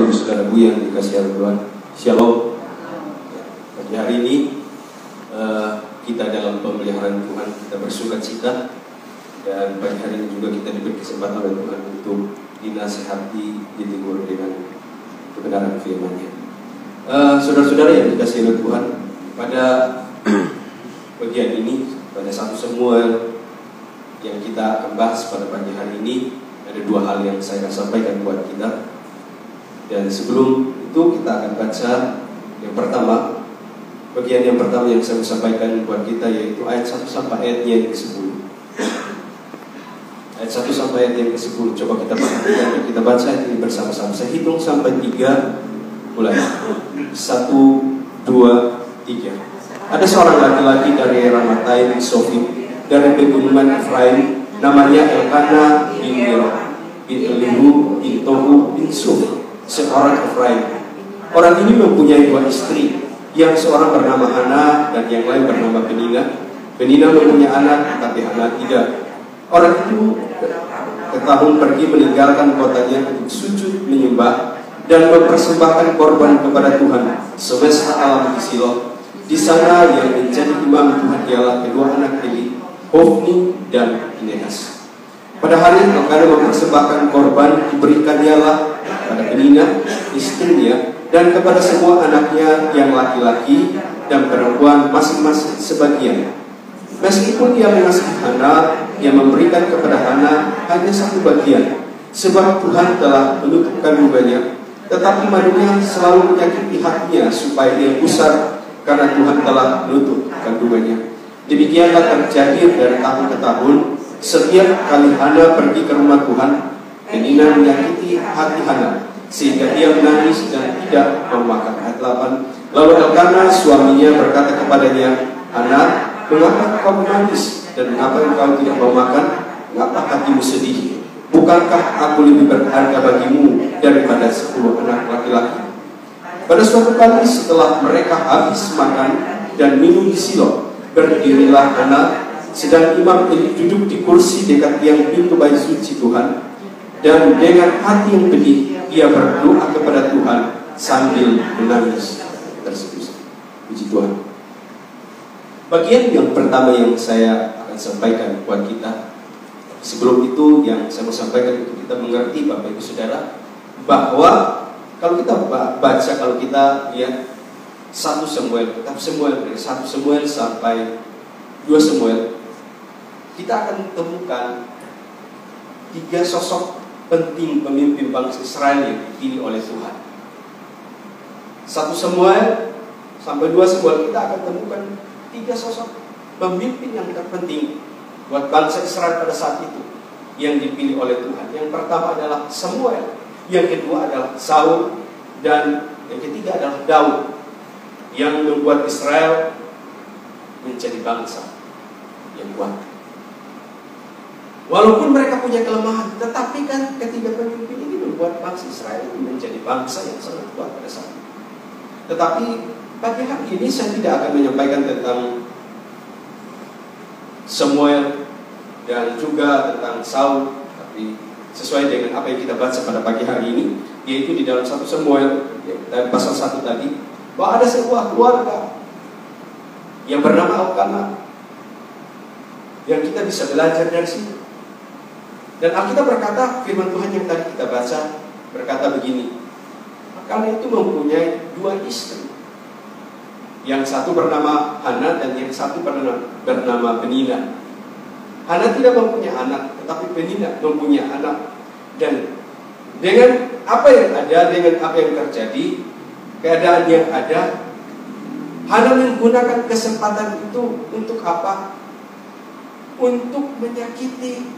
Bapak Ibu Saudaraku yang dikasihi Tuhan, Shalom. Pagi hari ini kita dalam pemeliharaan Tuhan, kita bersukacita, dan pagi hari ini juga kita diberi kesempatan oleh Tuhan untuk dinasihati, ditegur dengan kebenaran firman-Nya. Saudara-saudara yang dikasihi oleh Tuhan, pada bagian ini, pada 1 Samuel yang kita akan bahas pada pagi hari ini, ada 2 hal yang saya akan sampaikan buat kita. Dan sebelum itu kita akan baca yang pertama, bagian yang pertama yang saya sampaikan buat kita, yaitu ayat 1 sampai ayatnya yang ke-10. Ayat 1 sampai ayat yang ke-10. Coba kita perhatikan dan kita baca ini bersama-sama. Saya hitung sampai 3, mulai 1, 2, 3. Ada seorang laki-laki dari Ramataim Sofim, dari pegunungan Efraim, namanya Elkana bin Elihu bin Tohu bin Suf, seorang Efraim. Orang ini mempunyai 2 istri, yang seorang bernama Hana dan yang lain bernama Penina. Penina mempunyai anak, tapi Hana tidak. Orang itu setahun pergi meninggalkan kotanya untuk sujud menyembah dan mempersembahkan korban kepada Tuhan semesta alam di Silo. Di sana yang menjadi imam Tuhan ialah kedua anak Eli, Hofni dan Pinehas. Pada hari Elkana mempersembahkan korban, diberikan ialah pada Penina istrinya dan kepada semua anaknya yang laki-laki dan perempuan masing-masing sebagian. Meskipun dia mengasihi Hana, ia memberikan kepada Hana hanya 1 bagian, sebab Tuhan telah menutup kandungannya. Tetapi madunya selalu menyakiti hatinya supaya dia gusar, karena Tuhan telah menutup kandungannya. Demikianlah terjadi dari tahun ke tahun. Setiap kali Hana pergi ke rumah Tuhan, Penina menyakiti hati Hana, sehingga dia menangis dan tidak mau makan. Ayat 8. Lalu Elkana suaminya berkata kepadanya, Hana, mengapa kau menangis dan mengapa engkau tidak mau makan? Mengapa hatimu sedih? Bukankah aku lebih berharga bagimu daripada 10 anak laki-laki? Pada suatu kali setelah mereka habis makan dan minum di Silo, berdirilah Hana, sedang imam Eli duduk di kursi dekat tiang pintu bait suci Tuhan, dan dengan hati yang pedih ia berdoa kepada Tuhan sambil menangis terseduh. Puji Tuhan. Bagian yang pertama yang saya akan sampaikan buat kita, sebelum itu yang saya mau sampaikan untuk kita mengerti Bapak Ibu Saudara, bahwa kalau kita baca, kalau kita lihat 1 Samuel, kitab Samuel dari 1 Samuel sampai 2 Samuel, kita akan temukan 3 sosok penting pemimpin bangsa Israel yang dipilih oleh Tuhan. 1 Samuel sampai 2 Samuel kita akan temukan 3 sosok pemimpin yang terpenting buat bangsa Israel pada saat itu yang dipilih oleh Tuhan. Yang pertama adalah Samuel, yang kedua adalah Saul, dan yang ketiga adalah Daud, yang membuat Israel menjadi bangsa yang kuat. Walaupun mereka punya kelemahan, tetapi kan ketiga pemimpin ini membuat bangsa Israel menjadi bangsa yang sangat kuat pada saat itu. Tetapi pagi hari ini saya tidak akan menyampaikan tentang Samuel dan juga tentang Saul, tapi sesuai dengan apa yang kita baca pada pagi hari ini, yaitu di dalam 1 Samuel dari pasal 1 tadi, bahwa ada sebuah keluarga yang bernama Elkana yang kita bisa belajar dari sini. Dan Alkitab berkata, firman Tuhan yang tadi kita baca berkata begini, Elkana itu mempunyai 2 istri, yang satu bernama Hana dan yang satu bernama Penina. Hana tidak mempunyai anak, tetapi Penina mempunyai anak. Dan dengan apa yang ada, dengan apa yang terjadi, keadaan yang ada, Hana menggunakan kesempatan itu untuk apa? Untuk menyakiti.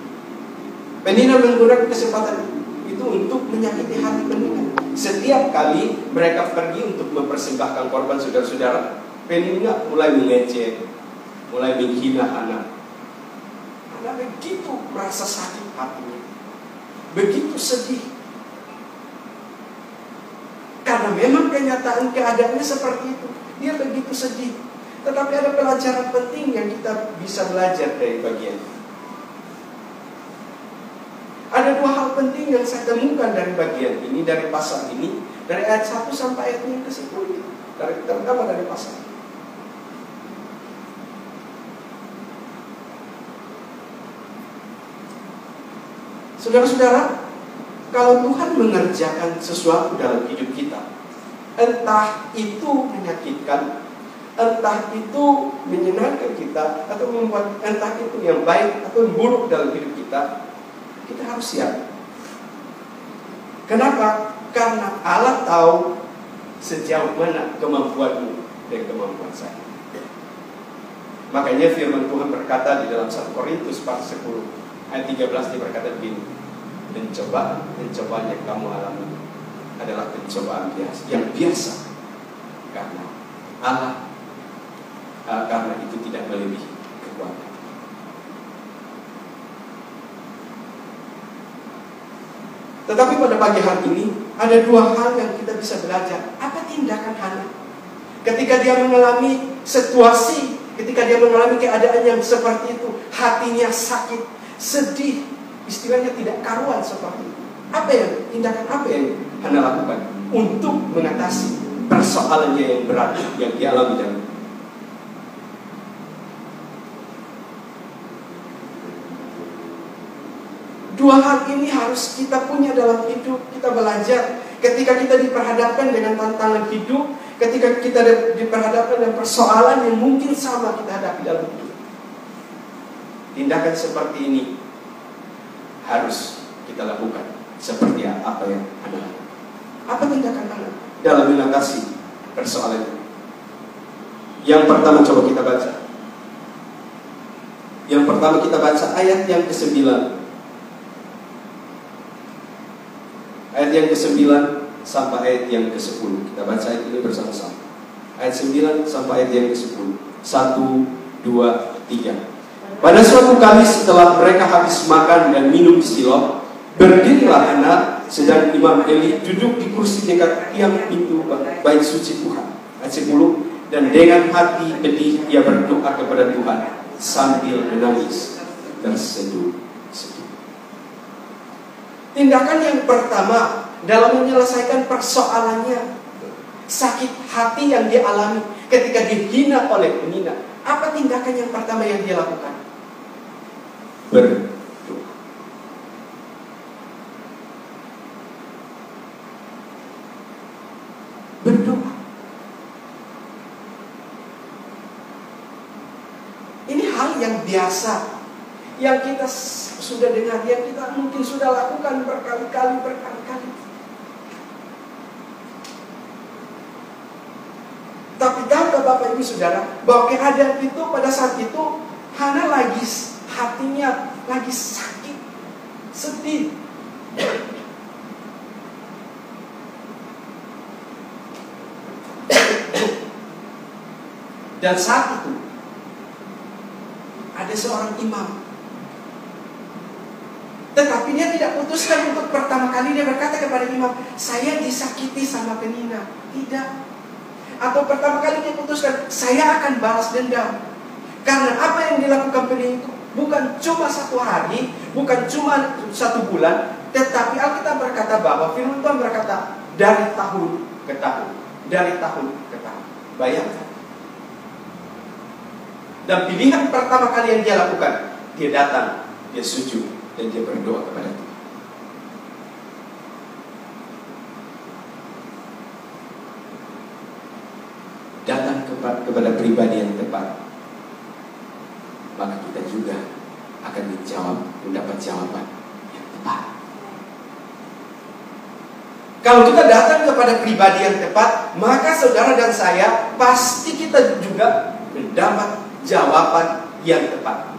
Penina menggunakan kesempatan itu untuk menyakiti hati Penina. Setiap kali mereka pergi untuk mempersembahkan korban, saudara-saudara, Penina mulai mengejek, mulai menghina Hana. Hana begitu merasa sakit hatinya, begitu sedih, karena memang kenyataan keadaannya seperti itu. Dia begitu sedih. Tetapi ada pelajaran penting yang kita bisa belajar dari bagian ini. Ada 2 hal penting yang saya temukan dari bagian ini, dari pasal ini, dari ayat 1 sampai ayat yang ke-10, terutama dari pasal ini. Saudara-saudara, kalau Tuhan mengerjakan sesuatu dalam hidup kita, entah itu menyakitkan, entah itu menyenangkan kita, atau membuat entah itu yang baik atau yang buruk dalam hidup kita, kita harus siap. Kenapa? Karena Allah tahu sejauh mana kemampuanmu dan kemampuan saya. Makanya firman Tuhan berkata di dalam 1 Korintus 10 ayat 13, dia berkata begini, pencobaan yang kamu alami adalah pencobaan yang biasa, karena Allah karena itu tidak melebihi kekuatan. Tetapi pada pagi hari ini ada dua hal yang kita bisa belajar. Apa tindakan Hana ketika dia mengalami situasi, ketika dia mengalami keadaan yang seperti itu, hatinya sakit, sedih, istilahnya tidak karuan seperti itu. Tindakan apa yang Hana lakukan untuk mengatasi persoalannya yang berat yang dia alami dalam hidup? Dua hal ini harus kita punya dalam hidup. Kita belajar ketika kita diperhadapkan dengan tantangan hidup, ketika kita diperhadapkan dengan persoalan yang mungkin sama kita hadapi dalam hidup. Tindakan seperti ini harus kita lakukan seperti apa yang Hana lakukan. Apa tindakan Hana dalam mengatasi persoalan ini? Yang pertama coba kita baca. Yang pertama kita baca ayat yang ke-9. Ayat yang ke-9 sampai ayat yang ke-10. Kita baca ayat ini bersama-sama. Ayat 9 sampai ayat yang ke-10. 1, 2, 3. Pada suatu kali setelah mereka habis makan dan minum di Shilo, berdirilah Hana, sedang Imam Eli duduk di kursi dekat tiang pintu bait suci Tuhan. Ayat 10. Dan dengan hati pedih ia berdoa kepada Tuhan sambil menangis terseduh-seduh. Tindakan yang pertama dalam menyelesaikan persoalannya, sakit hati yang dia alami ketika dihina oleh penghina. Apa tindakan yang pertama yang dia lakukan? Berdoa. Berdoa. Ini hal yang biasa, yang kita sudah dengar, yang kita mungkin sudah lakukan berkali-kali. Tapi tahukah Bapak Ibu Saudara bahwa keadaan itu pada saat itu Hana lagi hatinya lagi sakit, sedih. Dan saat itu ada seorang imam, tetapi dia tidak putuskan untuk pertama kali dia berkata kepada imam, saya disakiti sama penghina. Tidak. Atau pertama kali dia putuskan, saya akan balas dendam. Karena apa yang dilakukan penghina itu bukan cuma 1 hari, bukan cuma 1 bulan, tetapi Alkitab berkata bahwa firman Tuhan berkata dari tahun ke tahun, dari tahun ke tahun. Bayangkan. Dan pilihan pertama kali yang dia lakukan, dia datang, dia sujud, dan dia berdoa kepada Tuhan. Datang kepada pribadi yang tepat, maka kita juga akan mendapat jawaban yang tepat. Kalau kita datang kepada pribadi yang tepat, maka saudara dan saya pasti kita juga mendapat jawaban yang tepat.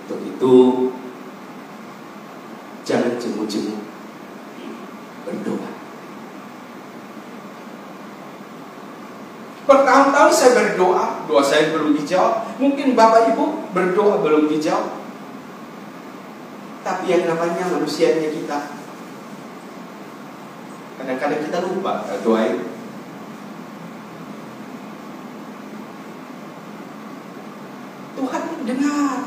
Untuk itu, jangan jemu-jemu berdoa. Bertahun-tahun saya berdoa, doa saya belum dijawab. Mungkin Bapak Ibu berdoa belum dijawab. Tapi yang namanya manusianya kita, kadang-kadang kita lupa doain. Tuhan dengar.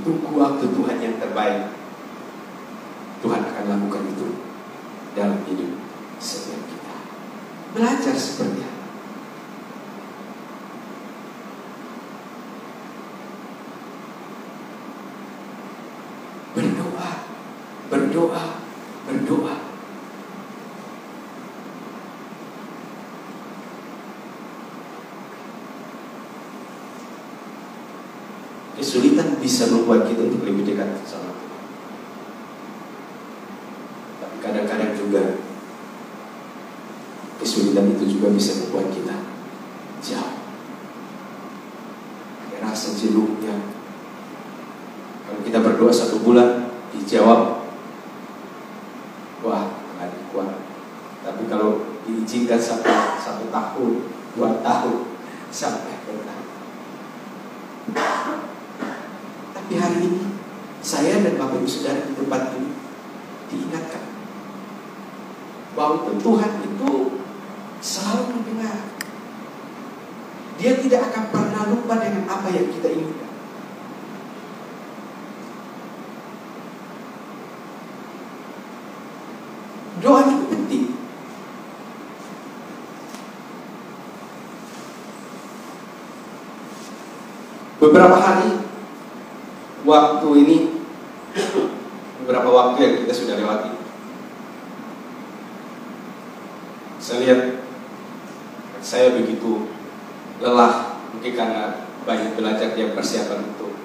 tunggu waktu Tuhan yang terbaik. Tuhan akan lakukan itu dalam hidup setiap kita. Belajar seperti apa? Berdoa, berdoa, berdoa. Kesulitan bisa membuat kita untuk lebih dekat sama Tuhan. Tapi kadang-kadang juga kesulitan itu juga bisa membuat kita jauh. Rasa jenuhnya. Kalau kita berdoa 1 bulan dijawab, wah nggak kuat. Tapi kalau diizinkan sampai 1 tahun, 2 tahun, sampai bertahun. Tapi hari ini saya dan Bapak Ibu Saudara di tempat ini diingatkan bahwa Tuhan itu selalu mendengar. Dia tidak akan pernah lupa dengan apa yang kita inginkan. Doa itu penting. Beberapa hari waktu ini, beberapa waktu yang kita sudah lewati, saya lihat saya begitu lelah, mungkin karena banyak belajar yang persiapan untuk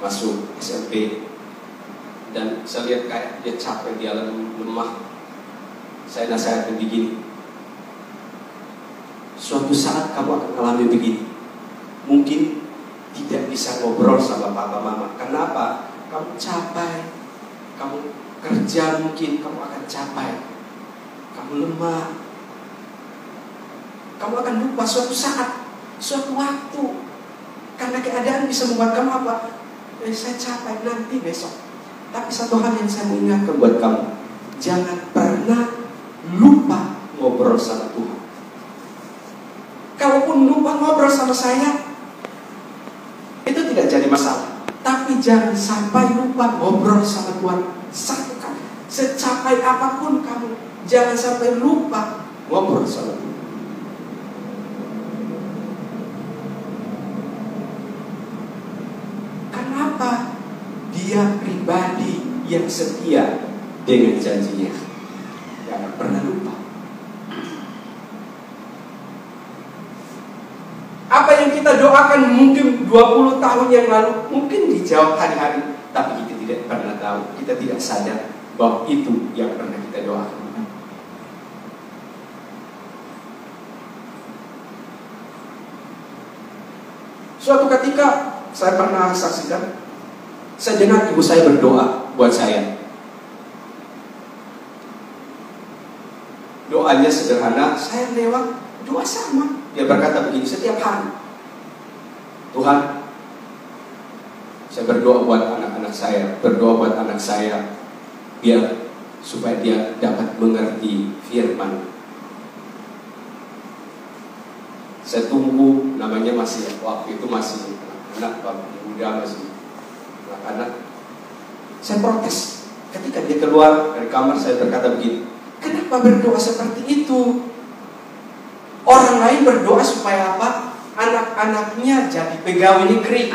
masuk SMP. Dan saya lihat kayak dia capek, dia lemah. Saya nasihatkan begini, suatu saat kamu akan alami begini. Mungkin tidak bisa ngobrol sama papa mama. Kenapa? Kamu capek. Kamu kerja, mungkin kamu akan capek. Kamu lemah. Kamu akan lupa suatu saat, suatu waktu. Karena keadaan bisa membuat kamu apa? Saya capek, nanti besok. Tapi satu hal yang saya mau ingatkan buat kamu, jangan pernah lupa ngobrol sama Tuhan. Kalaupun lupa ngobrol sama saya, itu tidak jadi masalah. Tapi jangan sampai lupa ngobrol sama Tuhan satu kali. Secapai apapun kamu, jangan sampai lupa ngobrol sama Tuhan. Kenapa? Dia pribadi yang setia dengan janjinya. Jangan pernah lupa. Apa yang kita doakan mungkin 20 tahun yang lalu, mungkin dijawab hari-hari, tapi kita tidak pernah tahu, kita tidak sadar bahwa itu yang pernah kita doakan. Suatu ketika saya pernah saksikan, saya dengar ibu saya berdoa buat saya. Doanya sederhana, saya lewat doa sama. Dia berkata begini setiap hari, Tuhan, saya berdoa buat anak-anak saya, berdoa buat anak saya, biar supaya dia dapat mengerti firman. Saya tunggu, namanya masih waktu itu masih anak muda, masih anak. Saya protes ketika dia keluar dari kamar. Saya berkata begini, kenapa berdoa seperti itu? Orang lain berdoa supaya apa? Anak-anaknya jadi pegawai negeri,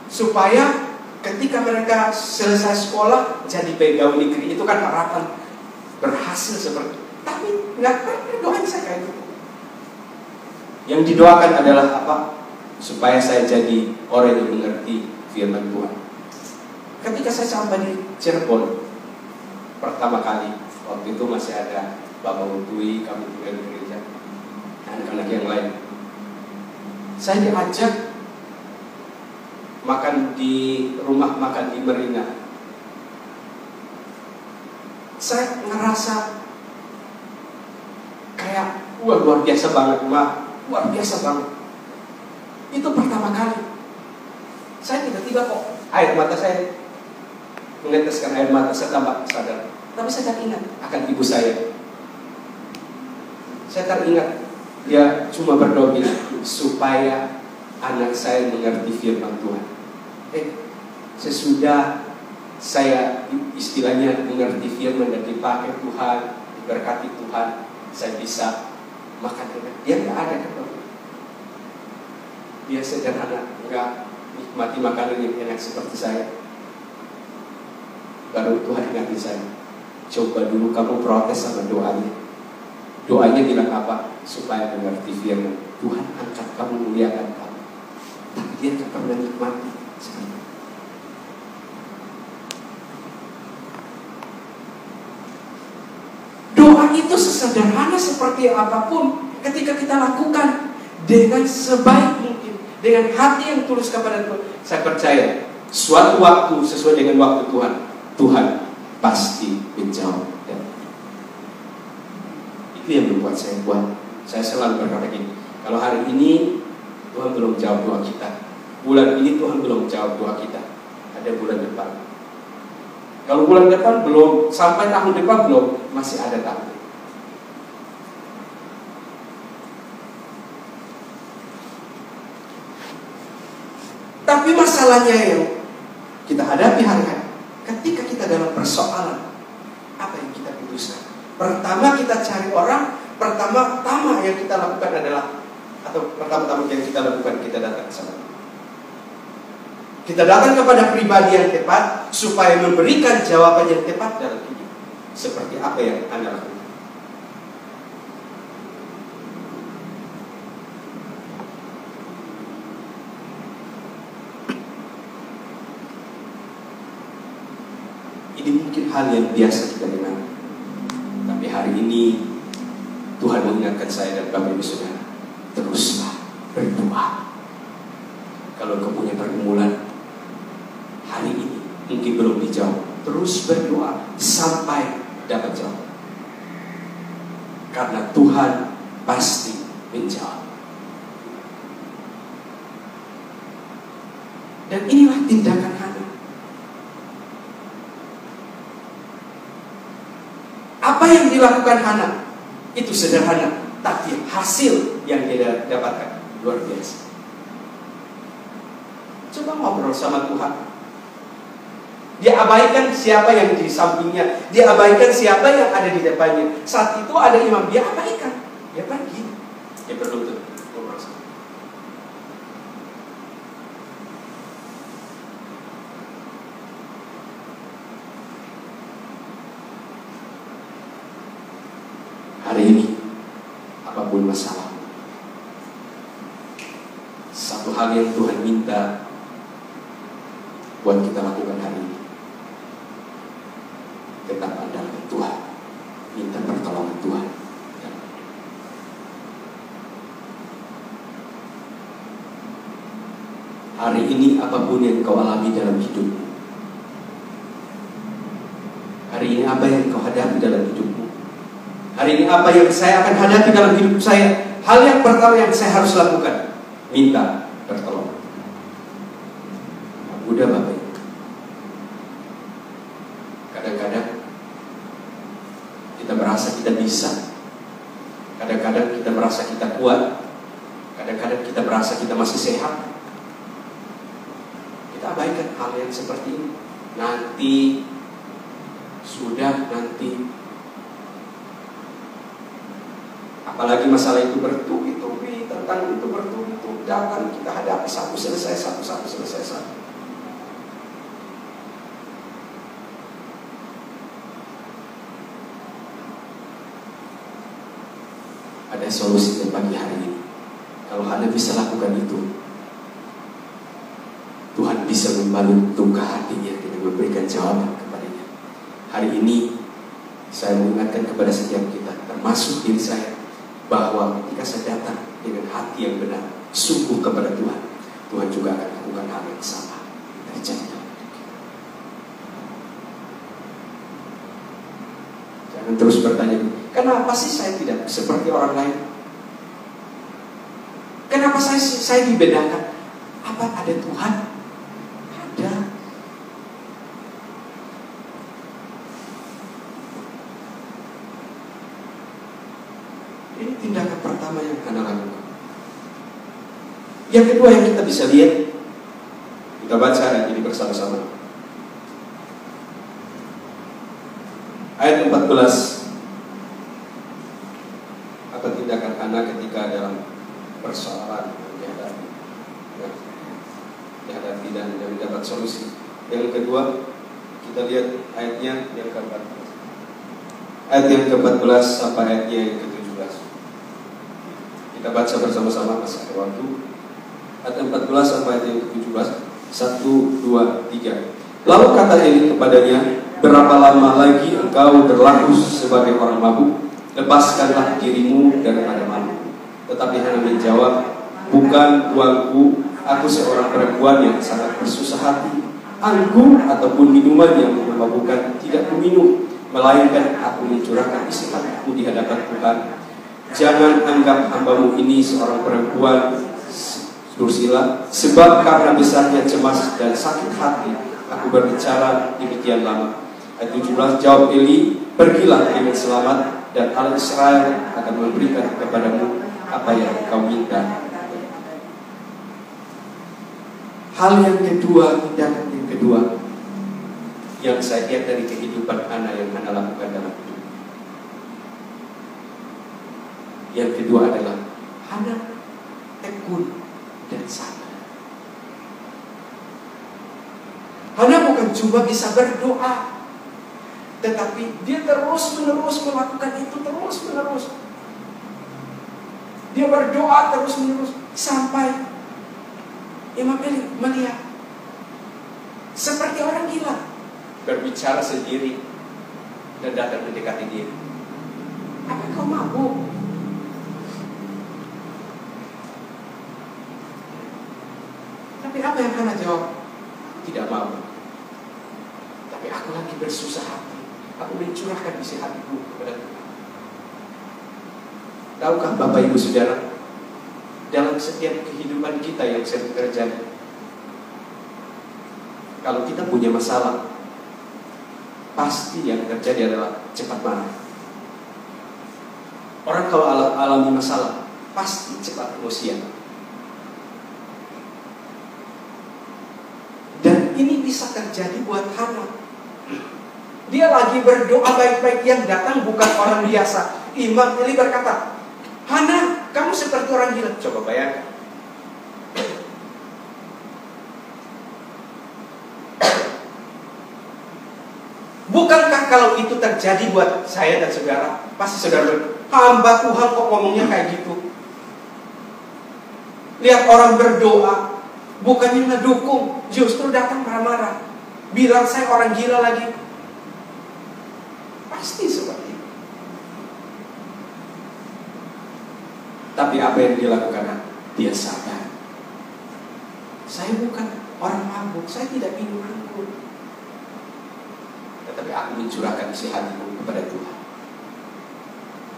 supaya ketika mereka selesai sekolah jadi pegawai negeri. Itu kan harapan berhasil seperti itu. Tapi nggak pernah doa saya kayak itu. Yang didoakan adalah apa? Supaya saya jadi orang yang mengerti firman Tuhan. Ketika saya sampai di Cirebon pertama kali, waktu itu masih ada Bapak Utui, kami tinggal di gereja, anak-anak yang lain. Saya diajak makan di rumah makan di Merina. Saya ngerasa kayak luar biasa banget, luar biasa banget. Itu pertama kali. Saya tiba-tiba kok air mata saya meneteskan air mata, saya tambah sadar. Tapi saya teringat akan ibu saya. Saya teringat Dia cuma berdoa bilang, supaya anak saya mengerti firman Tuhan. Sesudah saya istilahnya mengerti firman dan dipakai Tuhan, diberkati Tuhan, saya bisa makan enak. Dia nggak ada kan? Dia sederhana, nggak nikmati makanan yang enak seperti saya. Baru Tuhan ingatin saya, coba dulu kamu protes sama doanya. Doanya bilang apa? Supaya mengerti firman Tuhan, angkat kamu, muliakan kamu. Tapi dia tak pernah nikmati. Doa itu sesederhana seperti apapun, ketika kita lakukan dengan sebaik mungkin, dengan hati yang tulus kepada Tuhan, saya percaya suatu waktu sesuai dengan waktu Tuhan, Tuhan pasti menjawab. Itu yang membuat saya kuat. Saya selalu berkata gini, kalau hari ini Tuhan belum jawab doa kita, bulan ini Tuhan belum jawab doa kita, ada bulan depan. Kalau bulan depan belum, sampai tahun depan belum, masih ada tahun. Tapi masalahnya yang kita hadapi hari-hari, ketika kita dalam persoalan, apa yang kita putuskan? Pertama kita cari orang, pertama-tama yang kita lakukan adalah, atau pertama-tama yang kita lakukan, kita datang ke sana. Kita datang kepada pribadi yang tepat supaya memberikan jawaban yang tepat dalam hidup. Seperti apa yang Anda lakukan? Ini mungkin hal yang biasa kita dengar. Tapi hari ini Tuhan mengingatkan saya dan Bapak Ibu Saudara, teruslah berdoa. Kalau kau punya pergumulan hari ini mungkin belum dijawab, terus berdoa sampai dapat jawab. Karena Tuhan pasti menjawab. Dan inilah tindakan Hana. Apa yang dilakukan Hana itu sederhana, tapi hasil yang dia dapatkan luar biasa. Coba ngobrol sama Tuhan. Dia abaikan siapa yang di sampingnya, dia abaikan siapa yang ada di depannya. Saat itu ada imam, dia abaikan, dia pergi, dia berlutut ngobrol sama. Hari ini apapun masalah, satu hal yang Tuhan minta buat kita lakukan hari ini, tetap andalkan Tuhan, minta pertolongan Tuhan. Hari ini apapun yang kau alami dalam hidupmu, hari ini apa yang kau hadapi dalam hidupmu, hari ini apa yang saya akan hadapi dalam hidup saya, hal yang pertama yang saya harus lakukan, minta pertolongan. Udah Bapak Ibu, kadang-kadang kita merasa kita bisa, kadang-kadang kita merasa kita kuat, kadang-kadang kita merasa kita masih sehat. Kita abaikan hal yang seperti ini. Nanti apalagi masalah itu bertubi-tubi, tentang itu bertubi-tubi, datang kita hadapi satu selesai satu. Ada solusinya pagi hari ini. Kalau Anda bisa lakukan itu, Tuhan bisa membalut luka hatinya dengan memberikan jawaban kepadanya. Hari ini saya mengingatkan kepada setiap kita, termasuk diri saya, bahwa ketika saya datang dengan hati yang benar, sungguh kepada Tuhan, Tuhan juga akan lakukan hal yang sama terjadi. Jangan terus bertanya, kenapa sih saya tidak seperti orang lain? Kenapa saya dibedakan? Apa ada Tuhan? Ada. Ini tindakan pertama yang Hana lakukan. Yang kedua yang kita bisa lihat, kita baca ayat ini bersama-sama. Ayat 14. Apa tindakan Hana ketika dalam persoalan dihadapi dan mendapat solusi. Yang kedua, kita lihat ayatnya yang ke-14. Ayat yang ke-14 sampai ayatnya yang ke-17. Kita baca bersama-sama, masih ada waktu. Ayat 14 sampai ayat yang ke-17. 1, 2, 3. Lalu kata Eli kepadanya, berapa lama lagi engkau berlaku sebagai orang mabuk? Lepaskanlah dirimu daripada mabuk. Tetapi Hana menjawab, bukan tuanku, aku seorang perempuan yang sangat bersusah hati. Anggur ataupun minuman yang memabukkan tidak kuminum, melainkan aku mencurahkan isi hatiku di hadapan Tuhan. Jangan anggap hambamu ini seorang perempuan dursila, sebab karena besarnya cemas dan sakit hati aku berbicara demikian lama. Ayat 17, jawab Eli, pergilah dengan selamat, dan Allah Israel akan memberikan kepadamu apa yang kau minta. Hal yang kedua, tindakan yang kedua yang saya lihat dari kehidupan Hana yang Hana lakukan dalam hidup. Yang kedua adalah Hana tekun dan sabar. Hana bukan cuma bisa berdoa, tetapi dia terus-menerus melakukan itu terus-menerus. Dia berdoa terus-menerus sampai Imam Eli melihat seperti orang gila, berbicara sendiri dan datang mendekati dia. Apa kau mabuk? Tapi apa yang Hana jawab? Tidak mau. Tapi aku lagi bersusah hati. Aku mencurahkan isi hatiku kepada Tuhan. Tahukah Bapak Ibu Saudara, dalam setiap kehidupan kita yang sering terjadi, kalau kita punya masalah, pasti yang terjadi adalah cepat marah. Orang kalau alami masalah, pasti cepat emosian. Dan ini bisa terjadi buat Hana. Dia lagi berdoa baik-baik, yang datang bukan orang biasa. Imam Eli berkata, Hana, kamu seperti orang gila. Coba bayangkan. Bukankah kalau itu terjadi buat saya dan saudara, pasti saudara bilang, hamba Tuhan kok ngomongnya kayak gitu? Lihat orang berdoa, bukannya ngedukung, justru datang marah-marah, bilang saya orang gila lagi. Pasti seperti itu. Tapi apa yang dilakukan? Dia sabar. Saya bukan orang mabuk, saya tidak minum anggur, tetapi aku mencurahkan isi hatiku kepada Tuhan.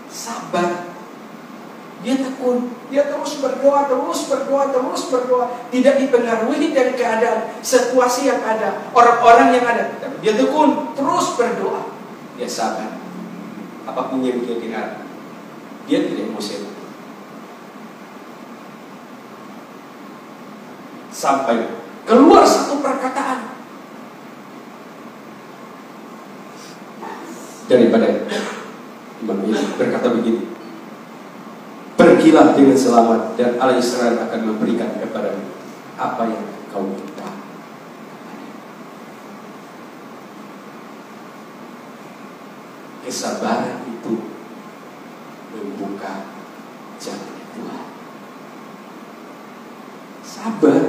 Sabar. Dia tekun. Dia terus berdoa, terus berdoa, terus berdoa. Tidak dipengaruhi dari keadaan, situasi yang ada, orang-orang yang ada. Tapi dia tekun, terus berdoa. Dia sabar. Apapun yang dia dengar, dia tidak emosi. Sampai keluar satu perkataan daripada Imam Eli, berkata begini, pergilah dengan selamat, dan Allah Israel akan memberikan kepadamu apa yang kau minta. Kesabaran itu membuka jalan Tuhan. Sabar.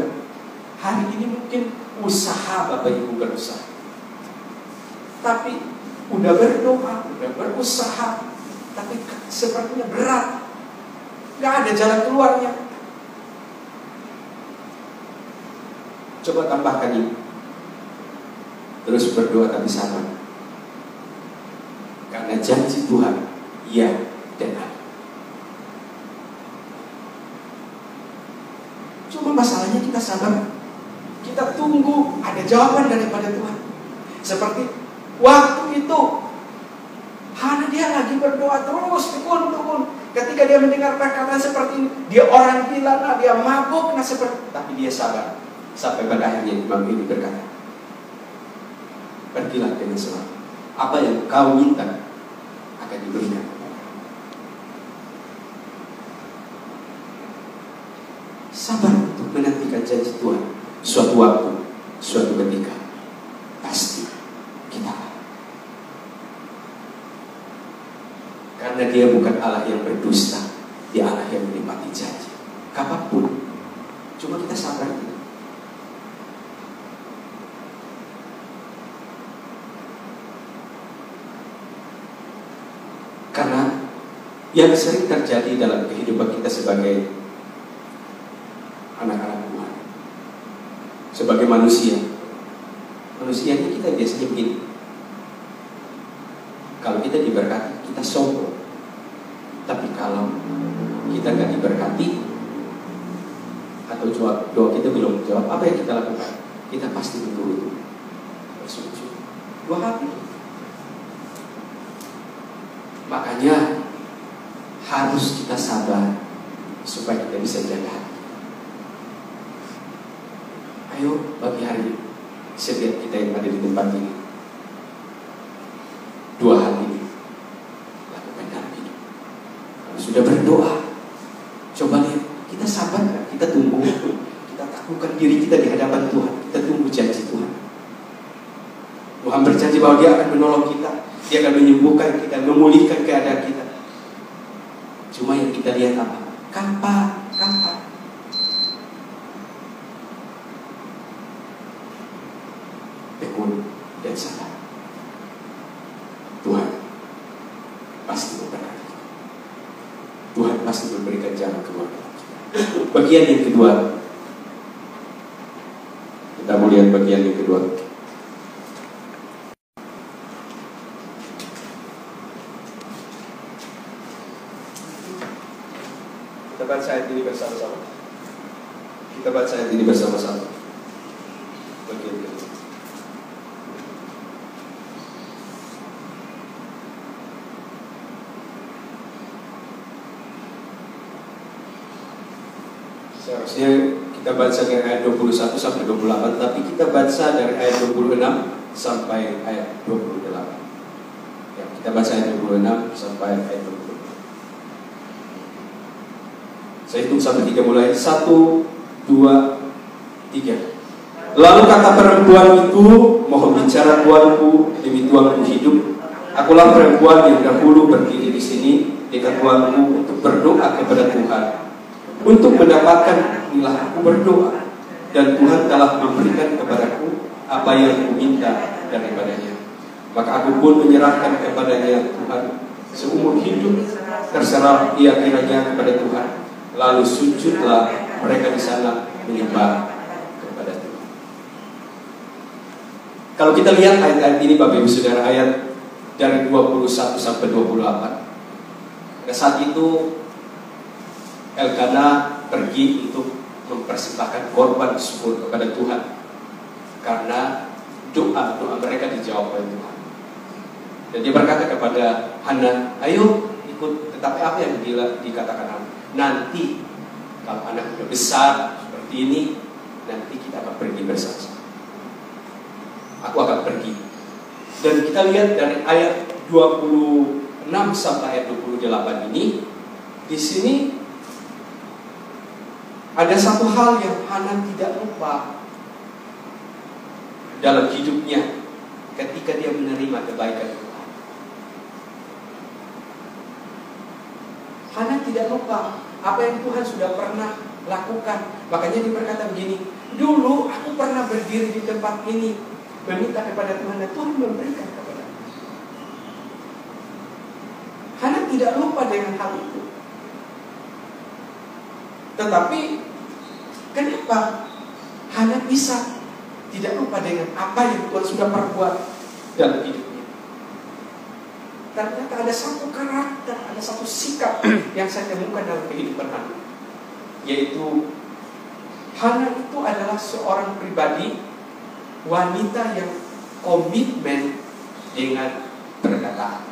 Hari ini mungkin usaha Bapak Ibu berusaha, tapi udah berdoa, udah berusaha, tapi sepertinya berat, gak ada jalan keluarnya. Coba tambahkan ini, terus berdoa tapi sabar, karena janji Tuhan ya dan amin. Cuma masalahnya kita sabar, kita tunggu ada jawaban daripada Tuhan. Seperti waktu itu Hana, dia lagi berdoa terus, tekun. Ketika ketika dia mendengar perkataan seperti ini, dia orang gila, nah, dia mabuk, nah seperti, tapi dia sabar. Sampai pada akhirnya imam ini berkata, pergilah dengan selamat. Apa yang kau minta akan diberikan. Sabar untuk menantikan janji Tuhan. Suatu waktu, suatu ketika, pasti kita. Karena dia bukan Allah yang berdusta, dia Allah yang menepati janji. Kapanpun, cuma kita sabar. Karena yang sering terjadi dalam kehidupan kita sebagai anak-anak Tuhan, sebagai manusianya kita biasanya begini. Kalau kita diberkati, kita sombong. Tapi kalau kita nggak diberkati, atau doa kita belum jawab, apa yang kita lakukan? Kita pasti betul-betul bersujud. Dua hati. Makanya harus kita sabar supaya kita bisa jaga hati. Ayo bagi hari ini, setiap kita yang ada di tempat ini, dua hal ini lakukan dalam hidup. Kalau sudah berdoa, coba lihat, kita sabar kan? Kita tunggu, kita takutkan diri kita di hadapan Tuhan. Kita tunggu janji Tuhan. Tuhan berjanji bahwa Dia akan menolong kita, Dia akan menyembuhkan kita, memulihkan keadaan kita. Cuma yang kita lihat apa? Kapan? Tekun dan sabar. Tuhan pasti memberkati. Tuhan pasti memberikan jalan keluar. Bagian yang kedua, kita mau lihat bagian yang kedua. Kita baca ayat ini bersama-sama. Bagian kedua. Seharusnya kita baca dari ayat 21 sampai 28, tapi kita baca dari ayat 26 sampai ayat 28. Ya, kita baca ayat 26 sampai ayat 28. Saya hitung sampai 3 mulai. 1, 2, 3. Lalu kata perempuan itu, mohon bicara tuanku, demi tuanku hidup. Akulah perempuan yang dahulu berdiri di sini dekat tuanku untuk berdoa kepada Tuhan. Untuk mendapatkan, inilah aku berdoa, dan Tuhan telah memberikan kepadaku apa yang aku minta daripadanya. Maka aku pun menyerahkan kepadanya Tuhan seumur hidup, terserah ia kiranya kepada Tuhan. Lalu sujudlah mereka di sana menyembah kepada Tuhan. Kalau kita lihat ayat-ayat ini, Bapak Ibu Saudara, ayat dari 21 sampai 28. Pada saat itu Elkana pergi untuk mempersembahkan korban syukur kepada Tuhan karena doa mereka dijawab oleh Tuhan. Dan dia berkata kepada Hana, ayo ikut. Tetapi apa yang dikatakan Hana? Nanti kalau anak sudah besar seperti ini, nanti kita akan pergi bersama. Aku akan pergi. Dan kita lihat dari ayat 26 sampai ayat 28 ini, di sini ada satu hal yang Hana tidak lupa dalam hidupnya ketika dia menerima kebaikan Tuhan. Hana tidak lupa apa yang Tuhan sudah pernah lakukan. Makanya dia berkata begini, dulu aku pernah berdiri di tempat ini meminta kepada Tuhan dan Tuhan memberikan kepada aku. Hana tidak lupa dengan hal itu. Tetapi kenapa Hana bisa tidak lupa dengan apa yang Tuhan sudah perbuat dalam hidupnya? Ternyata ada satu karakter, ada satu sikap yang saya temukan dalam kehidupan Hana, yaitu Hana itu adalah seorang pribadi, wanita yang komitmen dengan perkataan.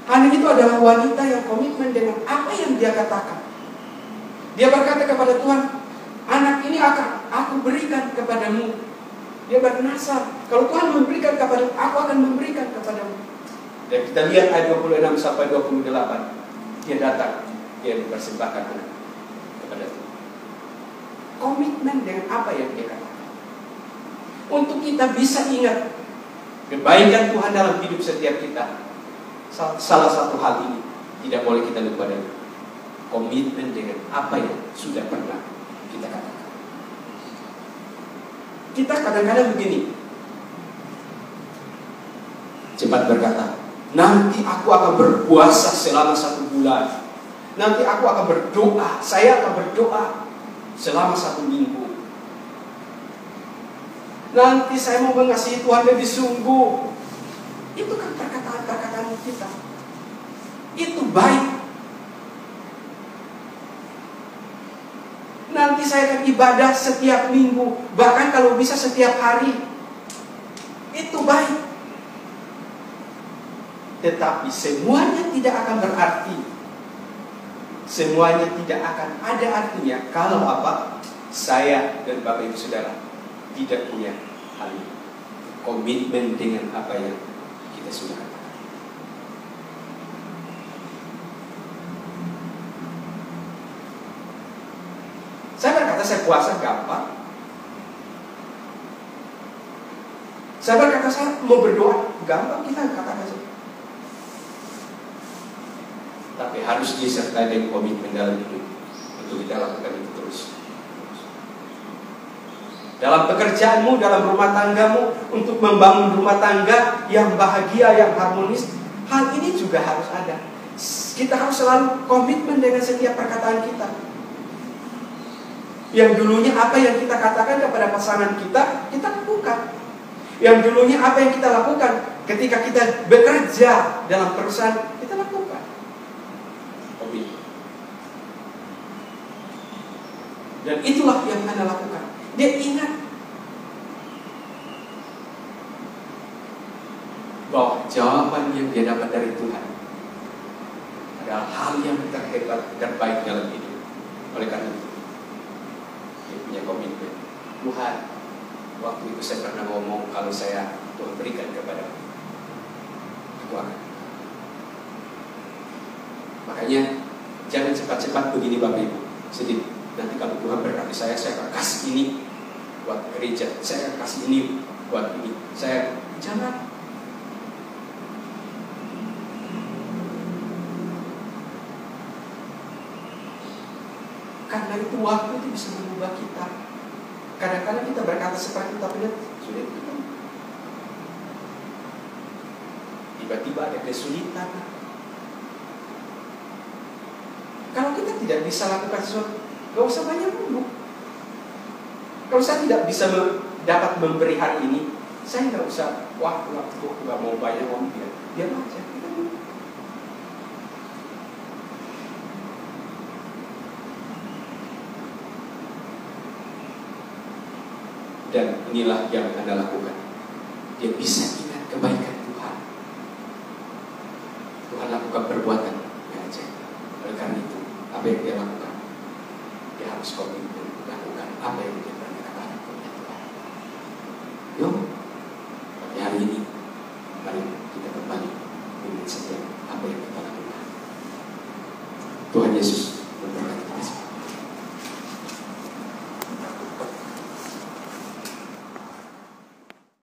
Hana itu adalah wanita yang komitmen dengan apa yang dia katakan. Dia berkata kepada Tuhan, anak ini akan aku berikan kepadamu. Dia bernasar, kalau Tuhan memberikan kepadamu, aku akan memberikan kepadamu. Dan kita lihat ayat 26 sampai 28. Dia datang, dia mempersembahkan anak kepada Tuhan. Komitmen dengan apa yang dia katakan. Untuk kita bisa ingat kebaikan Tuhan dalam hidup setiap kita. Salah satu hal ini tidak boleh kita lupa dari komitmen dengan apa yang sudah pernah kita katakan. Kita kadang-kadang begini, cepat berkata, nanti aku akan berpuasa selama 1 bulan. Nanti aku akan berdoa, saya akan berdoa selama 1 minggu. Nanti saya mau mengasihi Tuhan lebih sungguh. Itu kan perkataan-perkataan kita. Itu baik. Nanti saya akan ibadah setiap minggu, bahkan kalau bisa setiap hari. Itu baik. Tetapi semuanya tidak akan berarti. Semuanya tidak akan ada artinya kalau apa? Saya dan Bapak Ibu Saudara tidak punya hal ini. Komitmen dengan apa yang kita sudah katakan. Saya berkata saya puasa gampang. Saya berkata saya mau berdoa gampang, kita katakan saja. Tapi harus disertai dengan komitmen dalam hidup untuk kita lakukan itu terus. Dalam pekerjaanmu, dalam rumah tanggamu, untuk membangun rumah tangga yang bahagia, yang harmonis, hal ini juga harus ada. Kita harus selalu komitmen dengan setiap perkataan kita. Yang dulunya apa yang kita katakan kepada pasangan kita, kita lakukan. Yang dulunya apa yang kita lakukan ketika kita bekerja dalam perusahaan, kita lakukan. Komitmen. Dan itulah yang Hana lakukan. Dia ingat bahwa jawaban yang dia dapat dari Tuhan adalah hal yang terhebat, terbaik dalam hidup. Oleh karena itu, dia punya komitmen. Tuhan, waktu itu saya pernah ngomong, kalau saya Tuhan berikan kepada aku akan. Makanya jangan cepat-cepat begini Bapak Ibu. Sedih. Nanti kalau Tuhan berkati saya akan kasih ini buat gereja, saya akan kasih ini buat ini. Saya jangan. Karena itu waktu itu bisa mengubah kita. Kadang-kadang kita berkata seperti itu, tapi sudah itu kan. Tiba-tiba ada kesulitan. Kalau kita tidak bisa lakukan sesuatu, gak usah banyak dulu. Kalau saya tidak bisa dapat memberi hari ini, saya gak usah, waktu gak mau banyak ngomong, diam aja. Dan inilah yang Anda lakukan. Dia bisa ingat kebaikan Tuhan. Tuhan lakukan perbuatan yang ajaib. Oleh karena itu, apa yang dia lakukan, dia harus komitmen lakukan apa yang dia pernah katakan kepada Tuhan. Yuk, tapi hari ini mari kita kembali dengan setiap apa yang kita lakukan. Tuhan Yesus